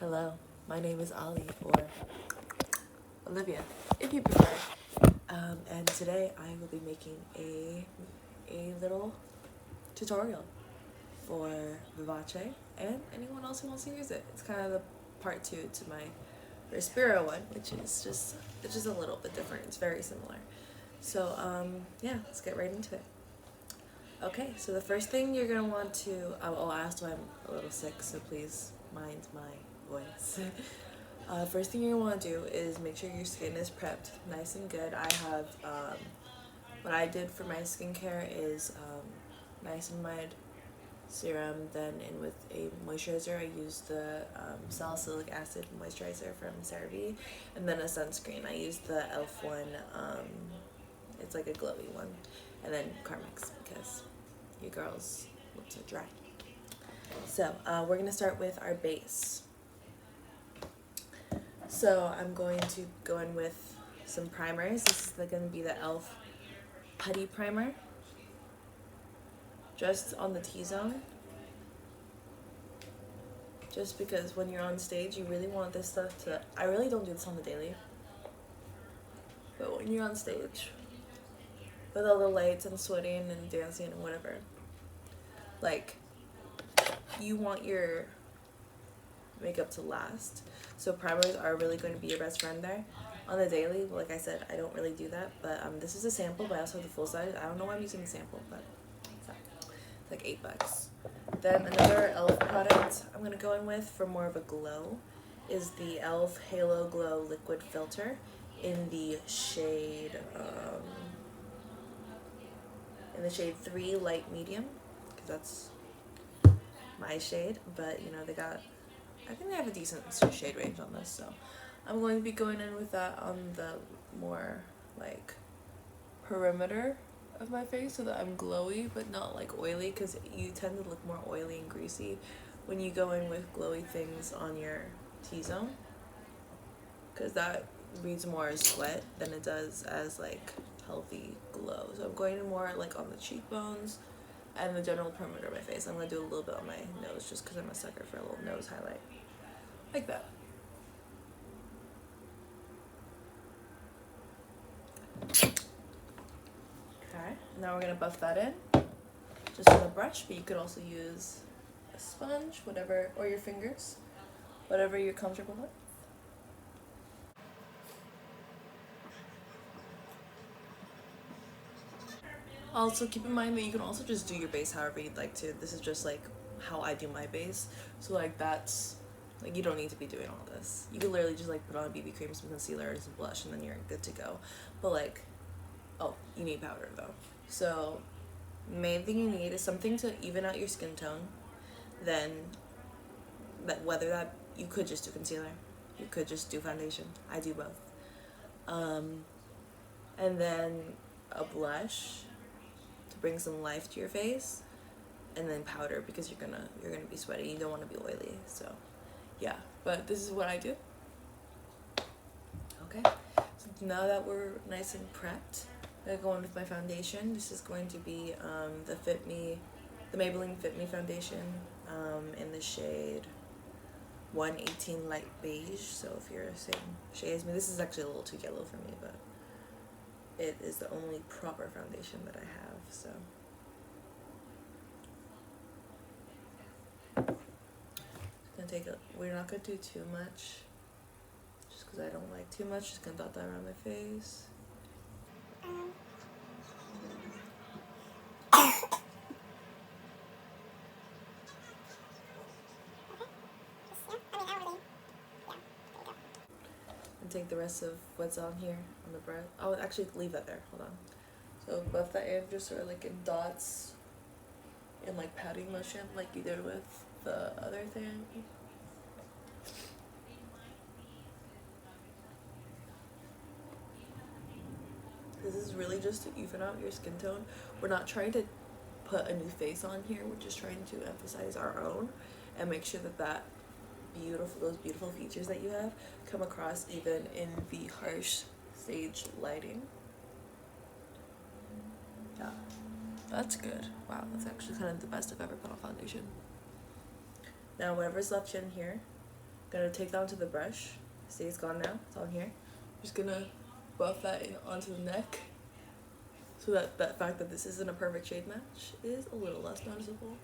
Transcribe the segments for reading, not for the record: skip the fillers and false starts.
Hello, my name is Ali, or Olivia, if you prefer. And today I will be making a little tutorial for vivace and anyone else who wants to use it. It's kind of the part two to my Respiro one, which is just a little bit different. It's very similar. So yeah, let's get right into it. Okay, so the first thing you're gonna want to I asked why I'm a little sick, so please mind my voice. First thing you're gonna want to do is make sure your skin is prepped nice and good. I have what I did for my skincare is niacinamide serum, then in with a moisturizer I used the salicylic acid moisturizer from CeraVe, and then a sunscreen. I used the e.l.f. one, it's like a glowy one, and then Carmex because you girls look so dry. So we're gonna start with our base. So I'm going to go in with some primers. This is going to be the e.l.f. Putty Primer, just on the T-zone. Just because when you're on stage, you really want this stuff to... I really don't do this on the daily. But when you're on stage, with all the lights and sweating and dancing and whatever, like, you want your makeup to last. So primers are really going to be your best friend there. On the daily, like I said, I don't really do that, but this is a sample, but I also have the full size. I don't know why I'm using the sample, but it's like $8. Then another e.l.f. product I'm going to go in with for more of a glow is the e.l.f. Halo Glow Liquid Filter in the shade 3 Light Medium, because that's my shade, but you know, I think they have a decent shade range on this, so I'm going to be going in with that on the more like perimeter of my face so that I'm glowy but not like oily, because you tend to look more oily and greasy when you go in with glowy things on your T-zone, because that reads more as sweat than it does as like healthy glow. So I'm going in more like on the cheekbones and the general perimeter of my face. I'm going to do a little bit on my nose just because I'm a sucker for a little nose highlight. Like that. Okay, now we're going to buff that in just with a brush, but you could also use a sponge, whatever, or your fingers, whatever you're comfortable with. Also, keep in mind that you can also just do your base however you'd like to. This is just like how I do my base. So like that's, like, you don't need to be doing all this. You can literally just like put on a BB cream, some concealer, and some blush, and then you're good to go. But like, oh, you need powder though. So main thing you need is something to even out your skin tone. Then whether that, you could just do concealer, you could just do foundation. I do both. And then a blush to bring some life to your face, and then powder because you're gonna be sweaty. You don't want to be oily. So yeah, but this is what I do. Okay, so now that we're nice and prepped, I'm gonna go on with my foundation. This is going to be the Maybelline Fit Me foundation in the shade 118 Light Beige. So if you're the same shade as me, this is actually a little too yellow for me, but it is the only proper foundation that I have. So we're not gonna do too much, just because I don't like too much. Just gonna dot that around my face. And take the rest of what's on here on the brush. I'll actually leave that there. Hold on. So buff that in just sort of like in dots, in like patting motion, like you did with the other thing. This is really just to even out your skin tone. We're not trying to put a new face on here. We're just trying to emphasize our own and make sure that those beautiful features that you have come across even in the harsh stage lighting. Yeah, that's good. Wow, that's actually kind of the best I've ever put on foundation. Now whatever's left in here, Gonna take that onto the brush. See, it's gone now. It's on here. Just gonna buff that in onto the neck, so that that fact that this isn't a perfect shade match is a little less noticeable.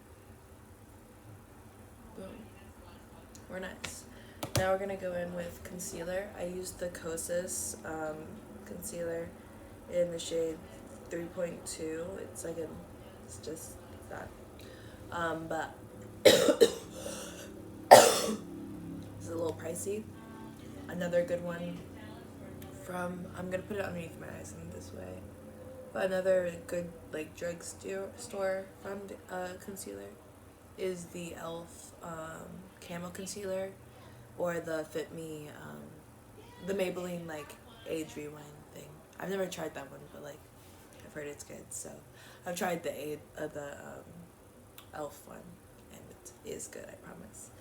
Boom. We're nice. Now we're gonna go in with concealer. I used the Kosas concealer in the shade 3.2. It's like it's just that. But it's a little pricey. Another good one from, I'm gonna put it underneath my eyes in this way. But another good like drugstore concealer is the e.l.f. Camo concealer, or the Fit Me, the Maybelline like age rewind thing. I've never tried that one, but like I've heard it's good. So I've tried the e.l.f. one, and it is good, I promise.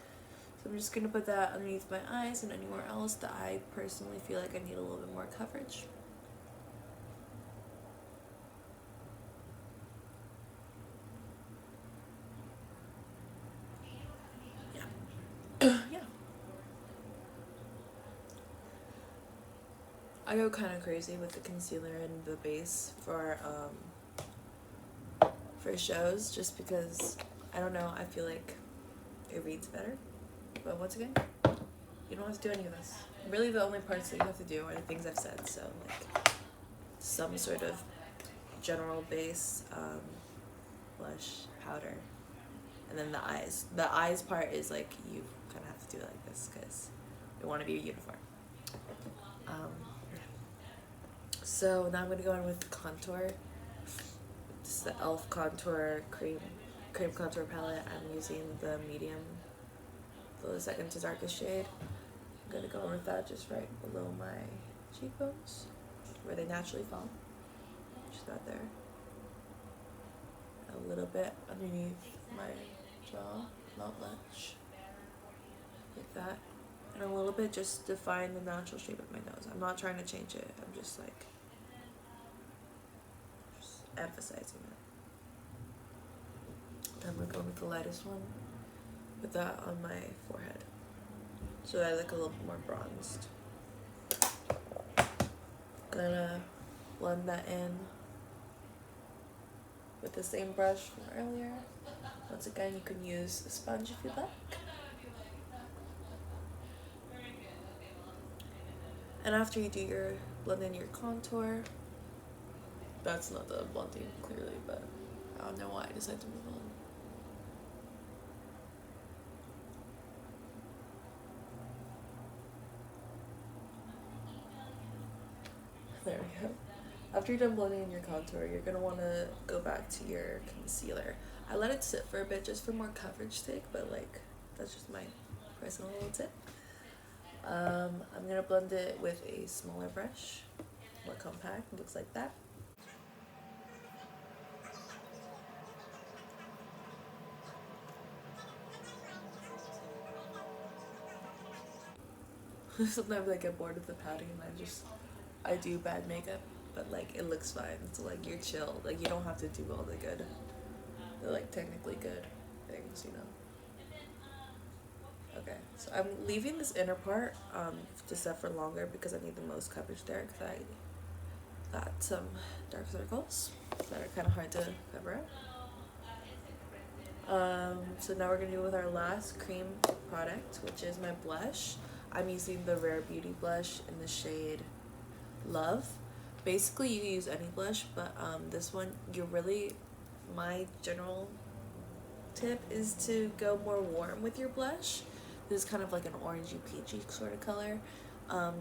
So I'm just gonna put that underneath my eyes and anywhere else that I personally feel like I need a little bit more coverage. Yeah. I go kind of crazy with the concealer and the base for shows, just because I don't know, I feel like it reads better. But once again, you don't have to do any of this. Really, the only parts that you have to do are the things I've said. So like some sort of general base, blush, powder, and then the eyes. The eyes part is like you kind of have to do it like this because we want to be uniform. So now I'm going to go in with contour. This is the e.l.f. contour cream contour palette. I'm using the medium, the second to darkest shade. I'm going to go in with that just right below my cheekbones, where they naturally fall. Just about there. A little bit underneath my jaw, not much. Like that. And a little bit just define the natural shape of my nose. I'm not trying to change it. I'm just like emphasizing it. Then we're going with the lightest one. Put that on my forehead, so that I look a little bit more bronzed. Gonna blend that in with the same brush from earlier. Once again, you can use a sponge if you'd like. And after you do your blend in your contour, that's not the blending clearly, but I don't know why I decided to move on. There we go. After you're done blending in your contour, you're going to want to go back to your concealer. I let it sit for a bit just for more coverage sake, but like that's just my personal little tip. I'm going to blend it with a smaller brush, more compact. It looks like that. Sometimes I get bored of the padding and I do bad makeup, but like it looks fine. So like you're chill. Like you don't have to do all the good, the like technically good things, you know. Okay, so I'm leaving this inner part to set for longer because I need the most coverage there, because I got some dark circles that are kind of hard to cover up. So now we're gonna do with our last cream product, which is my blush. I'm using the Rare Beauty blush in the shade Love. Basically, you can use any blush, but this one, my general tip is to go more warm with your blush. This is kind of like an orangey peachy sort of color,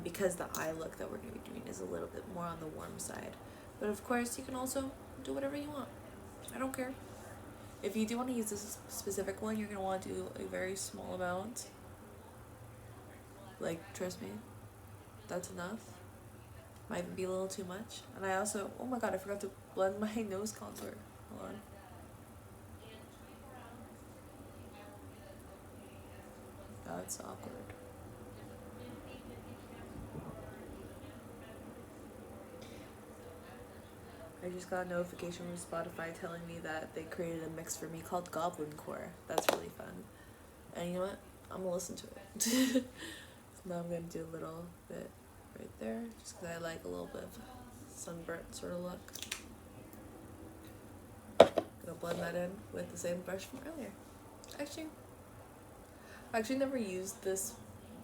because the eye look that we're going to be doing is a little bit more on the warm side. But of course, you can also do whatever you want. I don't care. If you do want to use this specific one, you're going to want to do a very small amount. Like, trust me, that's enough. Might even be a little too much. And I also, oh my god, I forgot to blend my nose contour. Hold on. That's awkward. I just got a notification from Spotify telling me that they created a mix for me called Goblin Core. That's really fun. And you know what? I'm gonna listen to it. So now I'm gonna do a little bit right there, just because I like a little bit of sunburnt sort of look. Gonna blend that in with the same brush from earlier. I actually never used this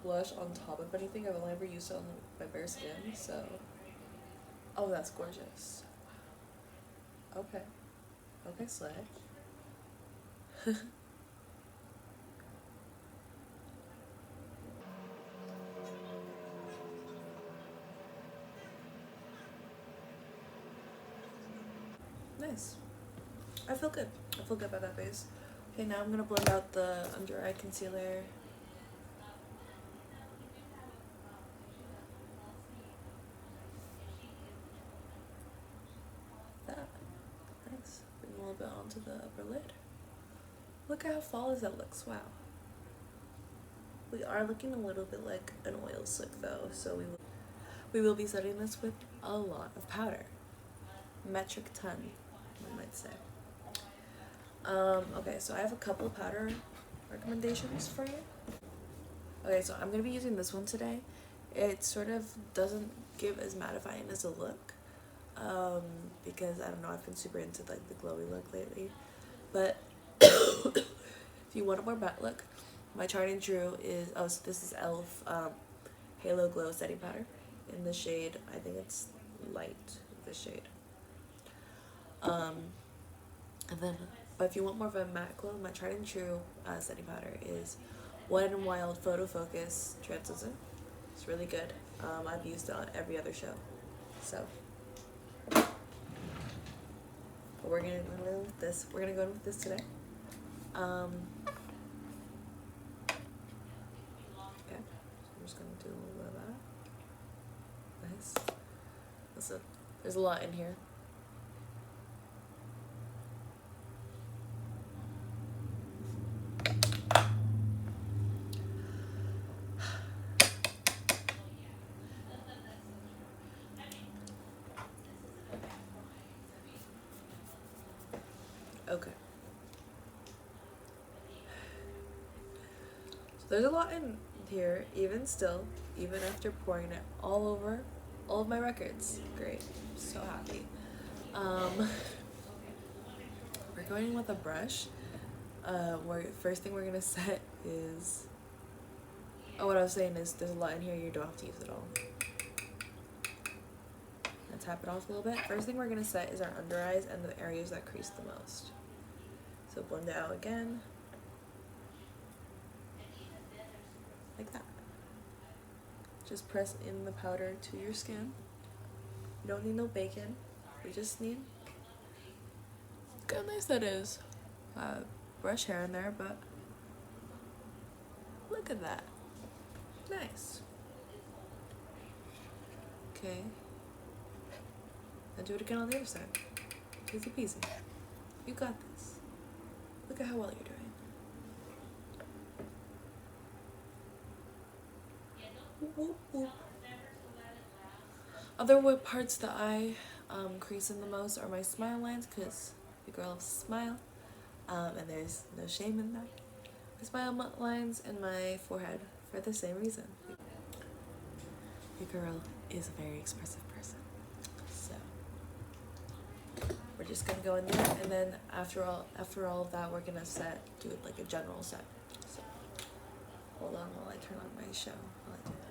blush on top of anything. I've only ever used it on my bare skin, so. Oh, that's gorgeous. Okay. Okay, slay. Nice. I feel good. I feel good about that base. Okay, now I'm gonna blend out the under eye concealer. That. Nice. Bring a little bit onto the upper lid. Look at how flawless that looks. Wow. We are looking a little bit like an oil slick though, so we will be setting this with a lot of powder. Metric ton, one might say. Okay, so I have a couple powder recommendations for you. Okay, so I'm gonna be using this one today. It sort of doesn't give as mattifying as a look, because I don't know, I've been super into like the glowy look lately. But if you want a more matte look, my tried and true is, oh, so this is e.l.f. Halo Glow Setting Powder in the shade, I think it's light, this shade. And then, but if you want more of a matte glow, my tried and true setting powder is Wet n Wild Photo Focus Translucent. It's really good. I've used it on every other show. So, but we're gonna go in with this. We're gonna go in with this today. Okay. So I'm just gonna do a little bit of that. Nice. Listen, there's a lot in here. Okay. So there's a lot in here, even still, even after pouring it all over all of my records. Great. I'm so happy. We're going with a brush. First thing we're gonna set is, oh, what I was saying is there's a lot in here, you don't have to use it all. And tap it off a little bit. First thing we're gonna set is our under eyes and the areas that crease the most. So blend it out again. Like that. Just press in the powder to your skin. You don't need no bacon. We just need, look how nice that is. Brush hair in there, but look at that. Nice. Okay. Now do it again on the other side. Easy peasy. You got this. Look at how well you're doing. Whoop, whoop. Other parts that I crease in the most are my smile lines, because the girl loves to smile, and there's no shame in that. My smile lines and my forehead for the same reason. Your girl is a very expressive person, so we're just gonna go in there, and then after all of that, we're gonna do it like a general set. So hold on while I turn on my show. While I do that.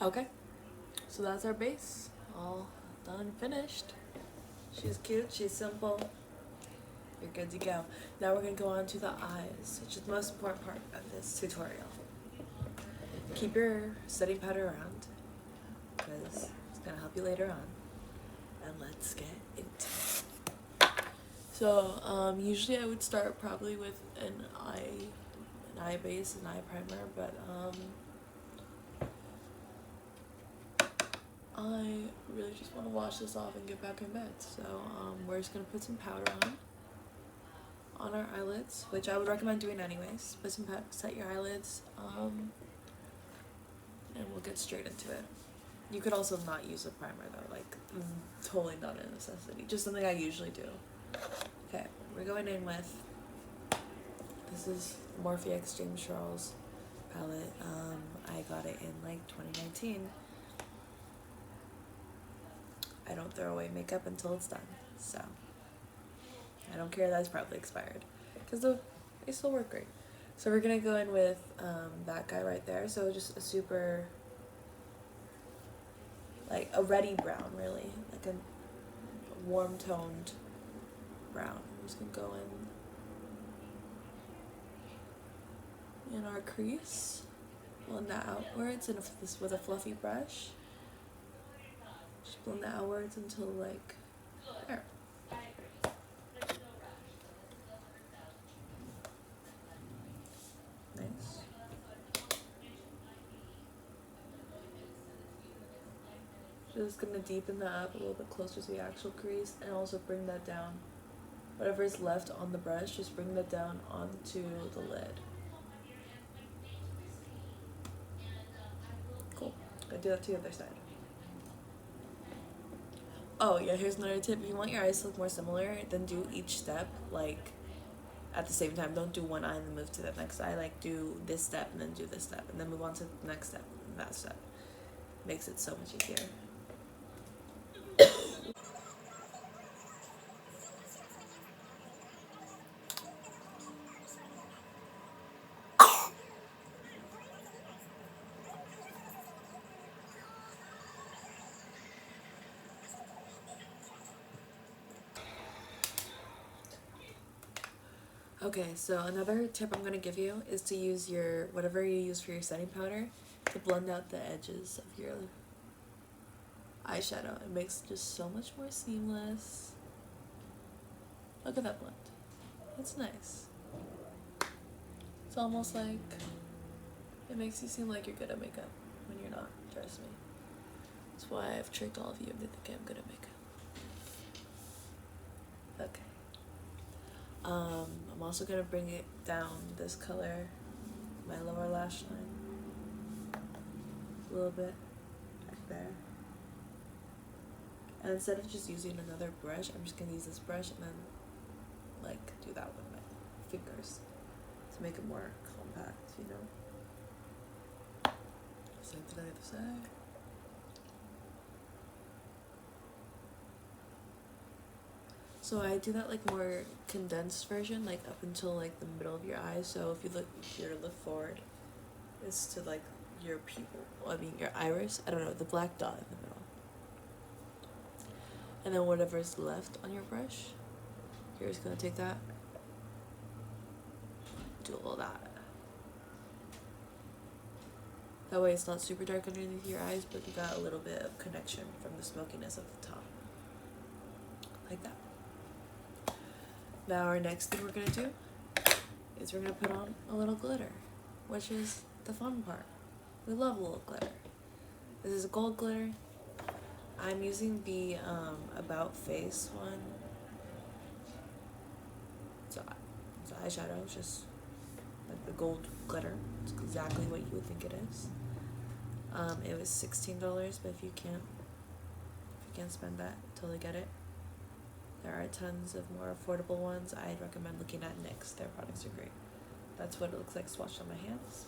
Okay, so that's our base, all done and finished. She's cute, she's simple, you're good to go. Now we're gonna go on to the eyes, which is the most important part of this tutorial. Keep your setting powder around, because it's gonna help you later on. And let's get into it. So, usually I would start probably with an eye base, an eye primer, but I really just want to wash this off and get back in bed. So we're just gonna put some powder on our eyelids, which I would recommend doing anyways. Put some powder, set your eyelids, and we'll get straight into it. You could also not use a primer though, like totally not a necessity. Just something I usually do. Okay, we're going in with, this is Morphe X James Charles palette. I got it in like 2019. I don't throw away makeup until it's done, so I don't care that it's probably expired, because they still work great. So we're gonna go in with that guy right there, so just a super, like a reddy brown really, like a warm toned brown. I'm just gonna go in our crease, blend that outwards, and this with a fluffy brush. Just blend that outwards until like there. Nice. Just gonna deepen that up a little bit closer to the actual crease, and also bring that down. Whatever is left on the brush, just bring that down onto the lid. Cool. Gonna do that to the other side. Oh yeah, here's another tip. If you want your eyes to look more similar, then do each step like at the same time. Don't do one eye and then move to the next eye. Like do this step and then do this step and then move on to the next step and that step. Makes it so much easier. Okay, so another tip I'm gonna give you is to use your, whatever you use for your setting powder, to blend out the edges of your eyeshadow. It makes it just so much more seamless. Look at that blend. It's nice. It's almost like, it makes you seem like you're good at makeup when you're not, trust me. That's why I've tricked all of you into thinking I'm good at makeup. Okay. I'm also gonna bring it down this color, my lower lash line, a little bit, right there. And instead of just using another brush, I'm just gonna use this brush and then like do that with my fingers to make it more compact, you know? Same thing on the other side. So I do that like more condensed version, like up until like the middle of your eyes. So if you look forward, is to like your pupil. I mean your iris. I don't know, the black dot in the middle. And then whatever's left on your brush, you're just gonna take that, do all that. That way it's not super dark underneath your eyes, but you got a little bit of connection from the smokiness of the top. Like that. Now our next thing we're gonna do is we're gonna put on a little glitter, which is the fun part. We love a little glitter. This is a gold glitter. I'm using the About Face one. It's eyeshadow, it's just like the gold glitter. It's exactly what you would think it is. It was $16, but if you can't spend that, totally get it. There are tons of more affordable ones. I'd recommend looking at NYX. Their products are great. That's what it looks like swatched on my hands.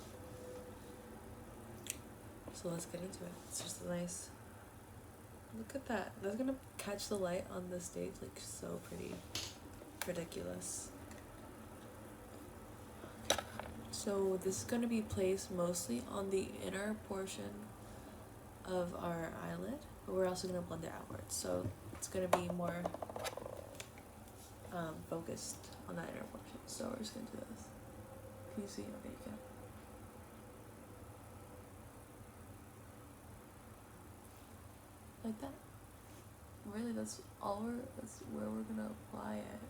So let's get into it. It's just a nice, look at that. That's gonna catch the light on the stage like so pretty. Ridiculous. So this is gonna be placed mostly on the inner portion of our eyelid, but we're also going to blend it outwards. So it's going to be more focused on that inner portion. So we're just going to do this. Can you see? Okay, you can. Like that. Really, that's where we're going to apply it.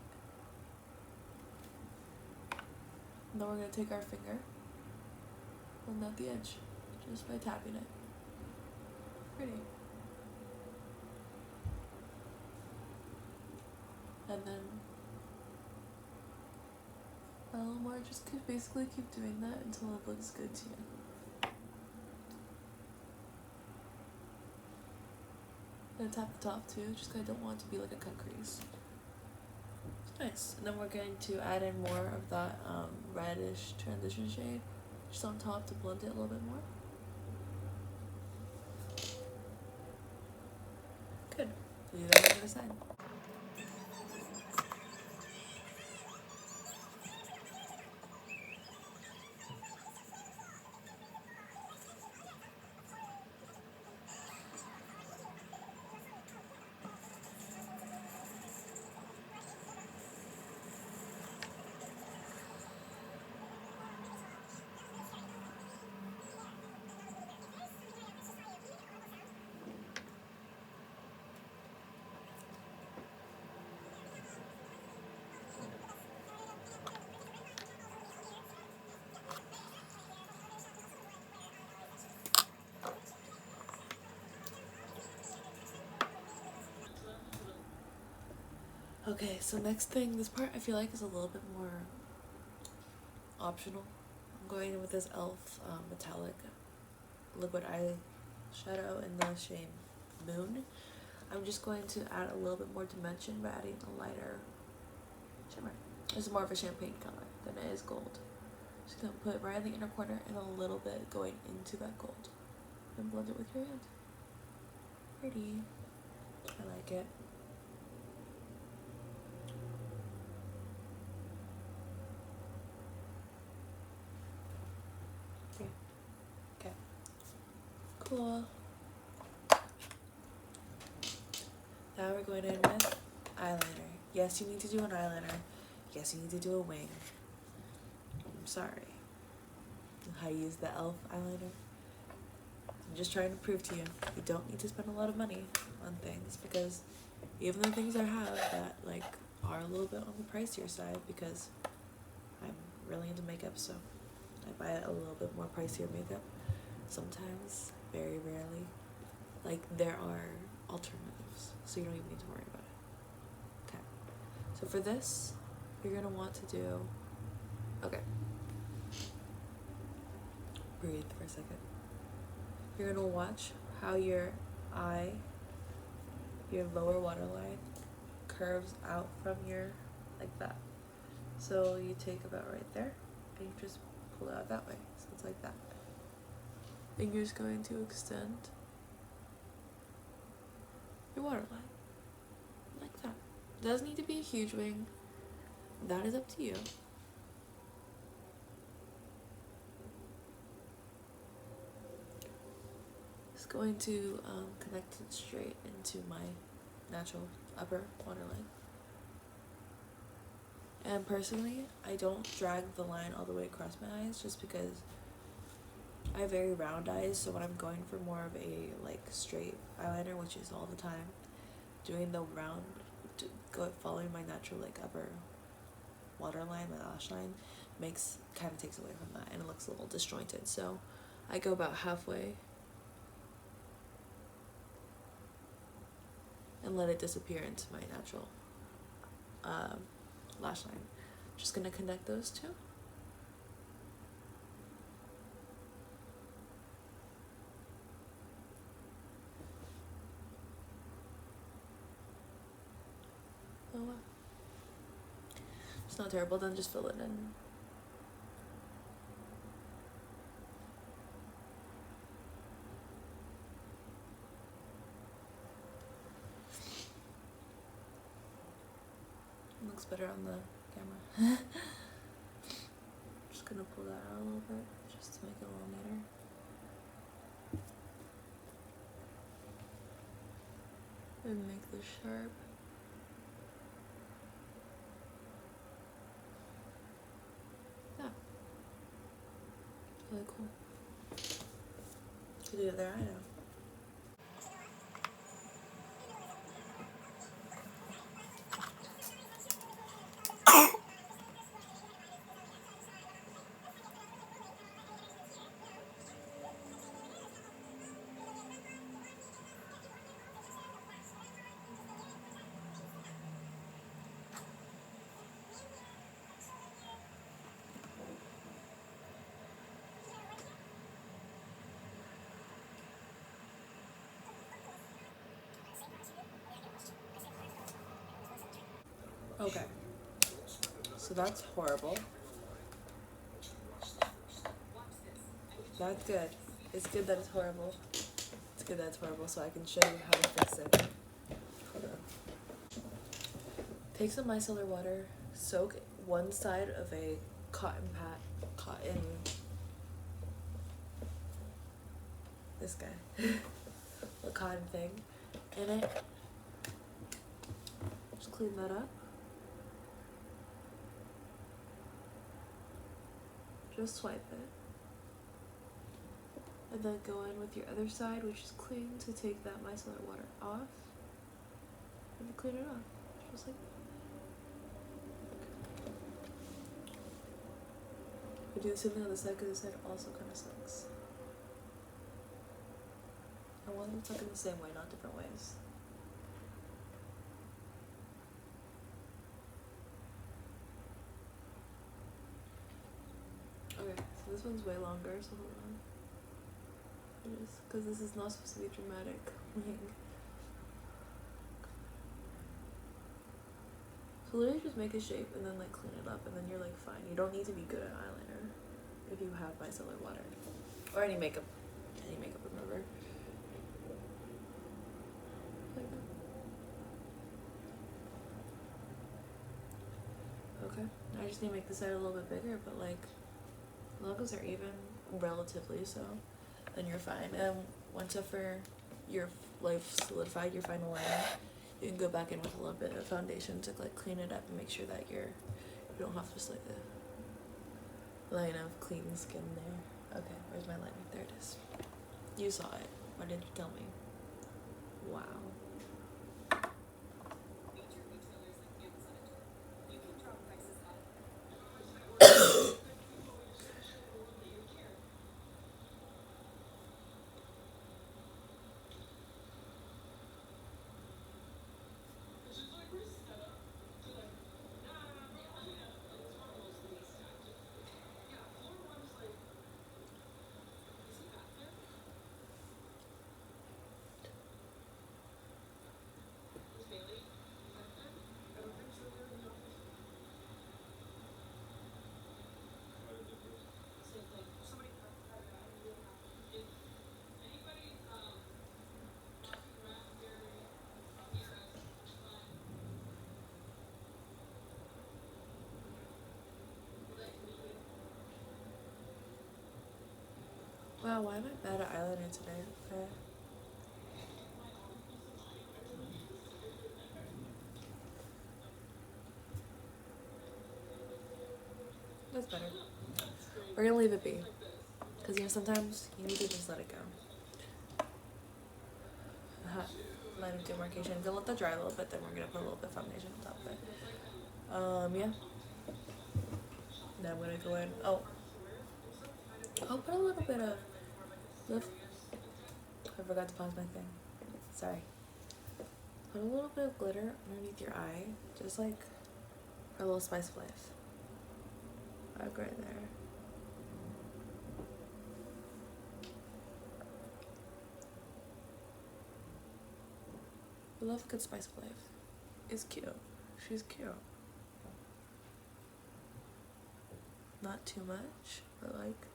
And then we're going to take our finger, blend out the edge, just by tapping it. Pretty. And then a little more, just basically keep doing that until it looks good to you. I'm gonna tap the top too, just because I don't want it to be like a cut crease. It's nice. And then we're going to add in more of that reddish transition shade just on top to blend it a little bit more. Good. Do that on the other side. Okay, so next thing, this part I feel like is a little bit more optional. I'm going in with this e.l.f. Metallic liquid eyeshadow in the shade Moon. I'm just going to add a little bit more dimension by adding a lighter shimmer. It's more of a champagne color than it is gold. Just gonna put it right in the inner corner and a little bit going into that gold. And blend it with your hand. Pretty. I like it. Okay. Cool. Now we're going in with eyeliner. Yes, you need to do an eyeliner. Yes, you need to do a wing. I'm sorry. I use the e.l.f. eyeliner. I'm just trying to prove to you, you don't need to spend a lot of money on things, because even the things I have that like are a little bit on the pricier side, because I'm really into makeup, so I buy a little bit more pricier makeup. Sometimes, very rarely, like there are alternatives, so you don't even need to worry about it. Okay, so for this, you're gonna want to do, okay, breathe for a second. You're gonna watch how your eye, your lower waterline, curves out from your, like that. So you take about right there, and you just pull it out that way, so it's like that. And you're just going to extend your waterline, like that. It doesn't need to be a huge wing, that is up to you. Just going to connect it straight into my natural upper waterline. And personally, I don't drag the line all the way across my eyes, just because I have very round eyes, so when I'm going for more of a like straight eyeliner, which is all the time, doing the round, following my natural like upper waterline, my lash line, kind of takes away from that, and it looks a little disjointed. So I go about halfway and let it disappear into my natural lash line. Just gonna connect those two. Oh wow. It's not terrible, then just fill it in. It looks better on the camera. Just gonna pull that out a little bit, just to make it a little neater. and make this sharp. Yeah. Really cool. Could do it there, I know. Okay. So that's horrible. That's good. It's good that it's horrible. It's good that it's horrible, so I can show you how to fix it. Hold on. Take some micellar water, soak one side of a cotton, this guy, a cotton thing in it. Just clean that up. Just swipe it. And then go in with your other side, which is clean, to take that micellar water off. And clean it off. Just like that. We do the same thing on the side, because the side also kind of sucks. I want them to tuck in the same way, not different ways. Okay, so this one's way longer, so hold on. It is, because this is not supposed to be dramatic. So literally just make a shape and then like clean it up, and then you're like fine. You don't need to be good at eyeliner if you have micellar water or any makeup remover. Okay, I just need to make the side a little bit bigger, but like as long as they're even, relatively so, then you're fine. And once you're like solidified your final liner, you can go back in with a little bit of foundation to like clean it up and make sure that you don't have just like a line of clean skin there. Okay, where's my liner? There it is. You saw it. Why didn't you tell me? Wow. Wow, why am I bad at eyeliner today? Okay. That's better. We're gonna leave it be. Because you know, sometimes you need to just let it go. Line of demarcation. Gonna let that dry a little bit, then we're gonna put a little bit of foundation on top of it. Yeah. Then I'm gonna go in. Oh, I'll put a little bit of lift. I forgot to pause my thing. Sorry. Put a little bit of glitter underneath your eye, just like a little spice of life. Like right there. I love a good spice of life. It's cute. She's cute. Not too much, but like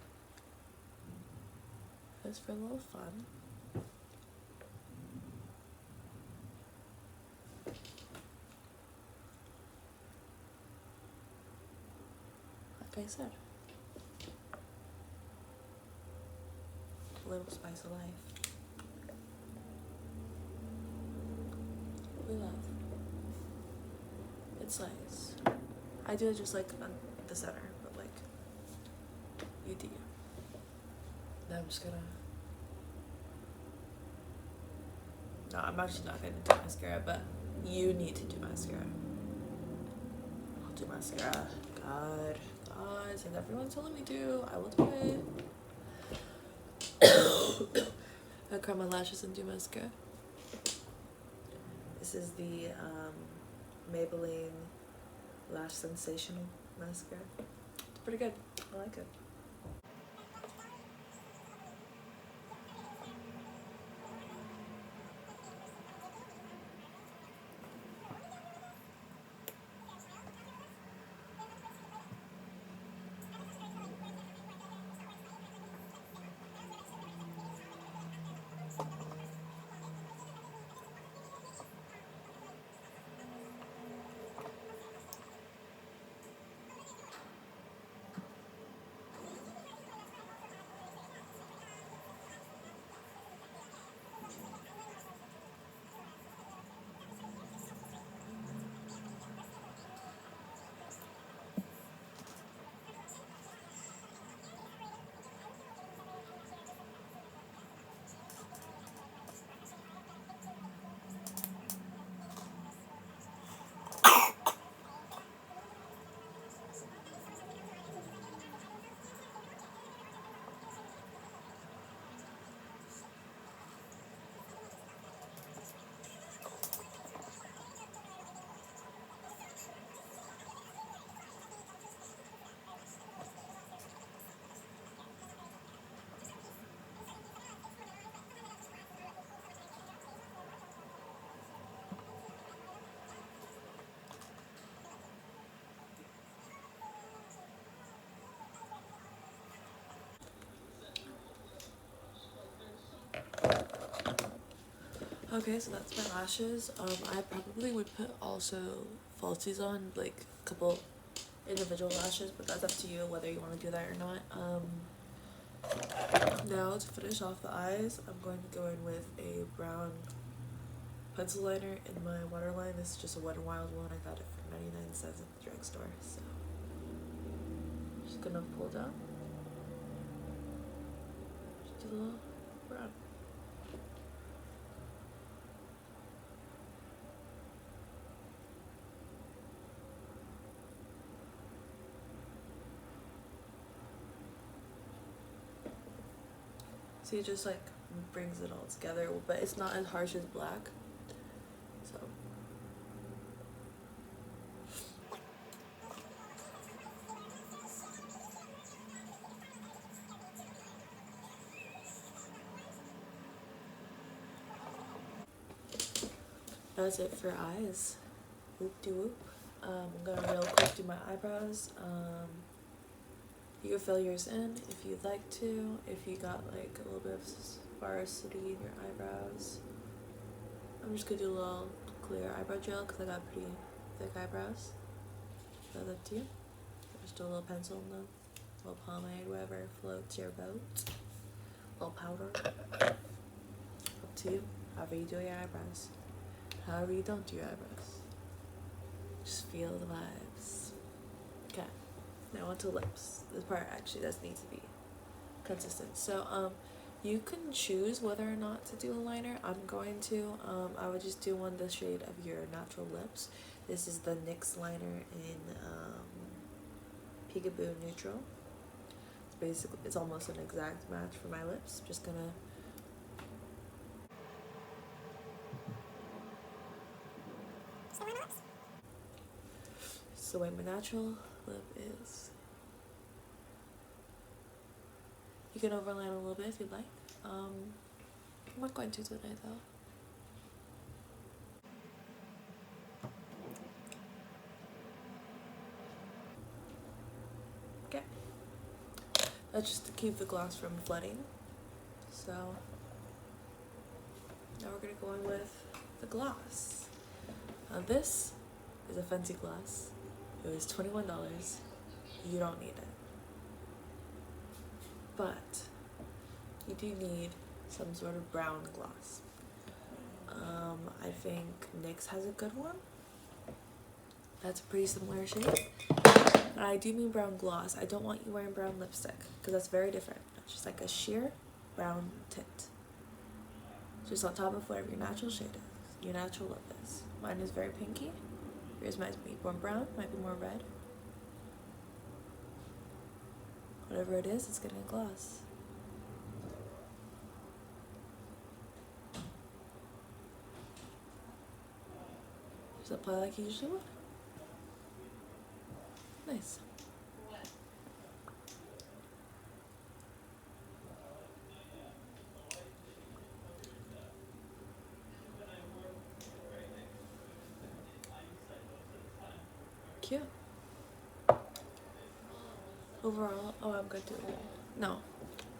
just for a little fun. Like I said, a little spice of life. really love. It's nice. I do it just like on the center, but like you do. Now I'm just gonna. No, I'm actually not gonna do mascara, but you need to do mascara. I'll do mascara. God, and everyone's telling me to. I will do it. I'll curl my lashes and do mascara. This is the Maybelline Lash Sensational mascara. It's pretty good. I like it. Okay, so that's my lashes. I probably would put also falsies on, like a couple individual lashes, but that's up to you whether you want to do that or not. Now to finish off the eyes, I'm going to go in with a brown pencil liner in my waterline. This is just a Wet n Wild one. I got it for 99 cents at the drugstore. So just gonna pull down. Just a little brown. So it just like brings it all together, but it's not as harsh as black. So that's it for eyes. Whoop de whoop. I'm gonna real quick do my eyebrows. You can fill yours in if you'd like to. If you got like a little bit of sparsity in your eyebrows, I'm just gonna do a little clear eyebrow gel because I got pretty thick eyebrows. That's up to you. Just a little pencil in them, a little pomade, whatever floats your boat. A little powder. Up to you. However you do your eyebrows. However you don't do your eyebrows. Just feel the vibes. Okay. Now onto lips. This part actually does need to be consistent. So you can choose whether or not to do a liner. I'm going to. I would just do one the shade of your natural lips. This is the NYX liner in Peekaboo Neutral. It's basically, it's almost an exact match for my lips. Just gonna so the way my natural lip is. You can overline a little bit if you'd like. I'm not going to today though. Okay. That's just to keep the gloss from flooding. So now we're gonna go in with the gloss. Now this is a Fenty gloss. It was $21. You don't need it. But you do need some sort of brown gloss. I think NYX has a good one. That's a pretty similar shade. And I do mean brown gloss. I don't want you wearing brown lipstick because that's very different. It's just like a sheer brown tint. Just on top of whatever your natural shade is, your natural lip is. Mine is very pinky. Yours might be more brown, might be more red. Whatever it is, it's getting a gloss. Just apply like you usually would. Nice. Cute. Overall, oh, I'm gonna do it. No,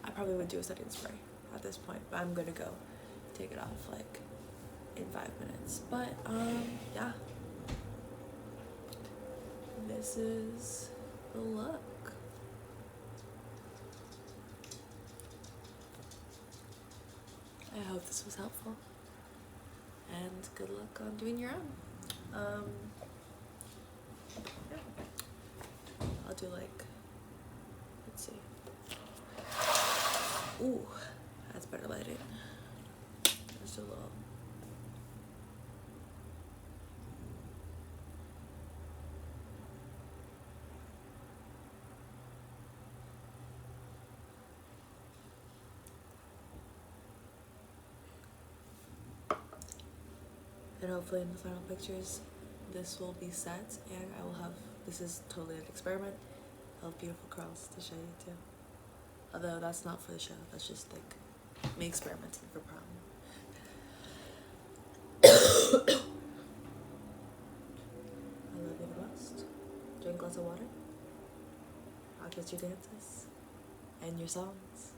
I probably would do a setting spray at this point, but I'm gonna go take it off like in 5 minutes. But yeah, this is the look. I hope this was helpful, and good luck on doing your own. Yeah. I'll do like, let's see. Ooh, that's better lighting. Just a little. And hopefully in the final pictures, this will be set, and I will have, this is totally an experiment. I'll have beautiful curls to show you too. Although that's not for the show, that's just like me experimenting for prom. I love you the most. Drink lots of water. Practice your dances and your songs.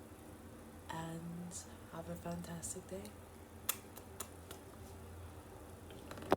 And have a fantastic day.